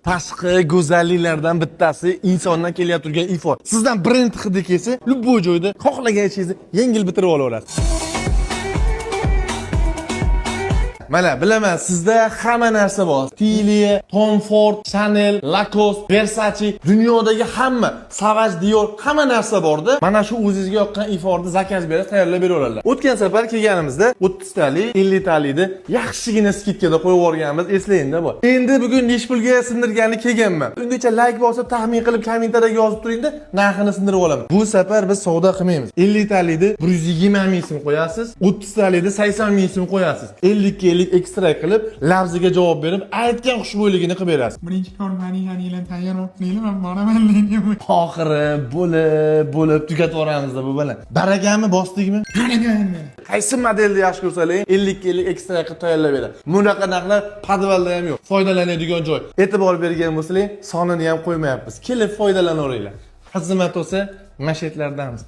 Tashqi go'zalliklardan bittasi insondan kelyapti turgan ifo. Sizdan brend hidi kelsa, любой joyda xohlagan yengil bitirib olaverasiz. Mana bilaman, sizda hamma narsa bor. Tilia, Tom Ford, Chanel, Lacoste, Versace, dunyodagi hamma, Savage, Dior, hamma narsa borda. Mana shu o'zingizga yoqqan iforni zakaz berib tayyorlab beraveradilar. O'tgan safar kelganimizda 30 talik, 50 talikni yaxshigina skidkada qo'yib yuborganmiz, eslayingda bor. Endi bugun necha pulga sindirganini kelganman. Ungacha like bosib, taxmin qilib kommentariyga yozib turingda, narxini sindirib olaman. Bu safar biz savdo qilmaymiz. 50 talikni 120 ming so'm qo'yasiz, 30 talikni 80 ming so'm qo'yasiz. 50 ekstra qilib, labziga javob berib, aytgan xushbo'yligini qilib berasiz. Birinchi kompaniyani tayyorlayapman, men boraman deyman. Oxiri bo'lib tugatib yuboramizda bu bilan. Barakami bosdikmi? Qanaqa? Qaysi modelni yaxshi ko'rsaling, 50 ekstra qilib tayyorlab beradi. Bunaqa narxlar podvalda ham yo'q. Foydalanadigan joy. E'tibor bergan bo'lsangiz, sonini ham qo'ymayapmiz. Kelib foydalanaveringlar. Xizmat bo'lsa, mashetlardamiz.